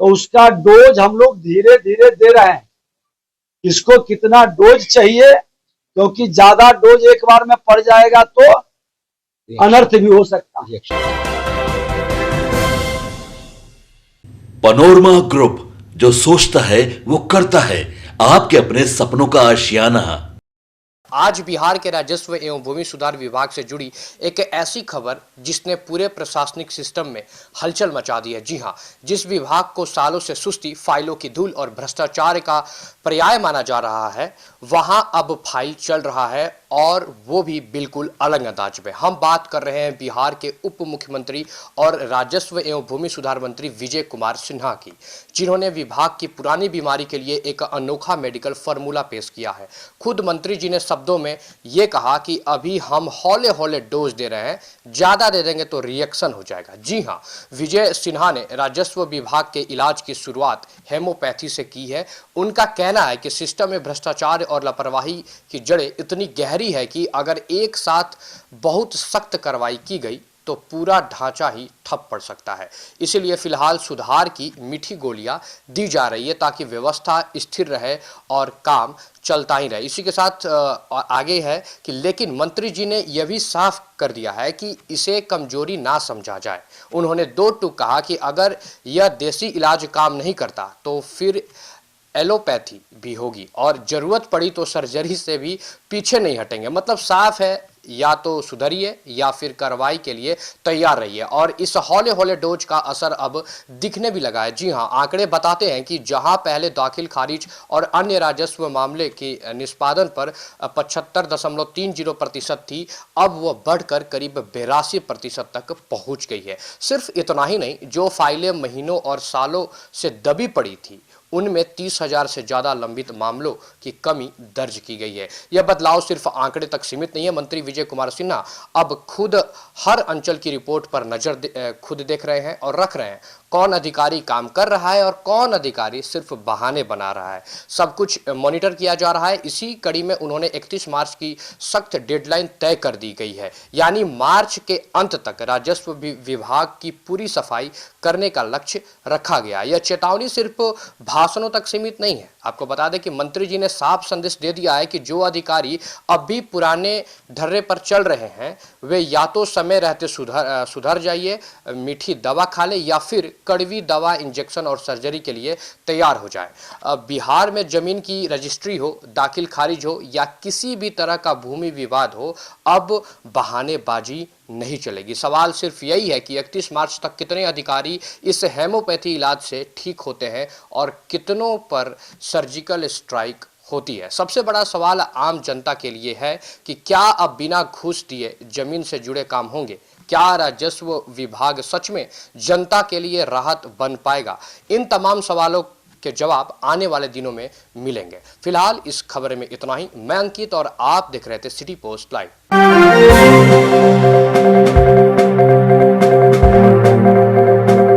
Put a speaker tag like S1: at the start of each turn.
S1: तो उसका डोज हम लोग धीरे धीरे दे रहे हैं। किसको कितना डोज चाहिए, क्योंकि ज्यादा डोज एक बार में पड़ जाएगा तो अनर्थ भी हो सकता है।
S2: पनोरमा ग्रुप, जो सोचता है वो करता है। आपके अपने सपनों का आशियाना।
S3: आज बिहार के राजस्व एवं भूमि सुधार विभाग से जुड़ी एक ऐसी खबर जिसने पूरे प्रशासनिक सिस्टम में हलचल मचा दी है। जी हां, जिस विभाग को सालों से सुस्ती, फाइलों की धूल और भ्रष्टाचार का पर्याय माना जा रहा है, वहां अब फाइल चल रहा है और वो भी बिल्कुल अलग अंदाज में। हम बात कर रहे हैं बिहार के उप मुख्यमंत्री और राजस्व एवं भूमि सुधार मंत्री विजय कुमार सिन्हा की, जिन्होंने विभाग की पुरानी बीमारी के लिए एक अनोखा मेडिकल फॉर्मूला पेश किया है। खुद मंत्री जी ने शब्दों में ये कहा कि अभी हम हौले हौले डोज दे रहे हैं, ज्यादा दे देंगे तो रिएक्शन हो जाएगा। जी हां, विजय सिन्हा ने राजस्व विभाग के इलाज की शुरुआत हेमोपैथी से की है। उनका कहना है कि सिस्टम में भ्रष्टाचार और लापरवाही की जड़ें इतनी गहरी है कि अगर एक साथ बहुत सख्त कार्रवाई की गई तो पूरा ढांचा ही ठप पड़ सकता है। इसीलिए फिलहाल सुधार की मीठी गोलियां दी जा रही है ताकि व्यवस्था स्थिर रहे और काम चलता ही रहे। इसी के साथ आगे है कि लेकिन मंत्री जी ने यह भी साफ कर दिया है कि इसे कमजोरी ना समझा जाए। उन्होंने दो टूक कहा कि अगर यह देसी इलाज काम नहीं करता तो फिर एलोपैथी भी होगी और जरूरत पड़ी तो सर्जरी से भी पीछे नहीं हटेंगे। मतलब साफ है, या तो सुधरिए या फिर कार्रवाई के लिए तैयार रहिए। और इस हौले हौले डोज का असर अब दिखने भी लगा है। जी हां, आंकड़े बताते हैं कि जहां पहले दाखिल खारिज और अन्य राजस्व मामले के निष्पादन पर 75.30% थी, अब वह बढ़कर करीब 82% तक पहुंच गई है। सिर्फ इतना ही नहीं, जो फाइलें महीनों और सालों से दबी पड़ी थी उनमें 30,000 से ज्यादा लंबित मामलों की कमी दर्ज की गई है। यह बदलाव सिर्फ आंकड़े तक सीमित नहीं है। मंत्री विजय कुमार सिन्हा अब खुद हर अंचल की रिपोर्ट पर नजर खुद देख रहे हैं और रख रहे हैं कौन अधिकारी काम कर रहा है और कौन अधिकारी सिर्फ बहाने बना रहा है। सब कुछ मॉनिटर किया जा रहा है। इसी कड़ी में उन्होंने 31 मार्च की सख्त डेडलाइन तय कर दी गई है, यानी मार्च के अंत तक राजस्व विभाग की पूरी सफाई करने का लक्ष्य रखा गया। यह चेतावनी सिर्फ भाषणों तक सीमित नहीं है। आपको बता दें कि मंत्री जी ने साफ संदेश दे दिया है कि जो अधिकारी अब भी पुराने ढर्रे पर चल रहे हैं वे या तो समय रहते सुधर जाइए, मीठी दवा खा ले, या फिर कड़वी दवा, इंजेक्शन और सर्जरी के लिए तैयार हो जाए। बिहार में जमीन की रजिस्ट्री हो, दाखिल खारिज हो या किसी भी तरह का भूमि विवाद हो, अब बहानेबाजी नहीं चलेगी। सवाल सिर्फ यही है कि 31 मार्च तक कितने अधिकारी इस हेमोपैथी इलाज से ठीक होते हैं और कितनों पर सर्जिकल स्ट्राइक होती है। सबसे बड़ा सवाल आम जनता के लिए है कि क्या अब बिना घूस दिए जमीन से जुड़े काम होंगे? क्या राजस्व विभाग सच में जनता के लिए राहत बन पाएगा? इन तमाम सवालों के जवाब आने वाले दिनों में मिलेंगे। फिलहाल इस खबर में इतना ही। मैं अंकित और आप देख रहे थे सिटी पोस्ट लाइव।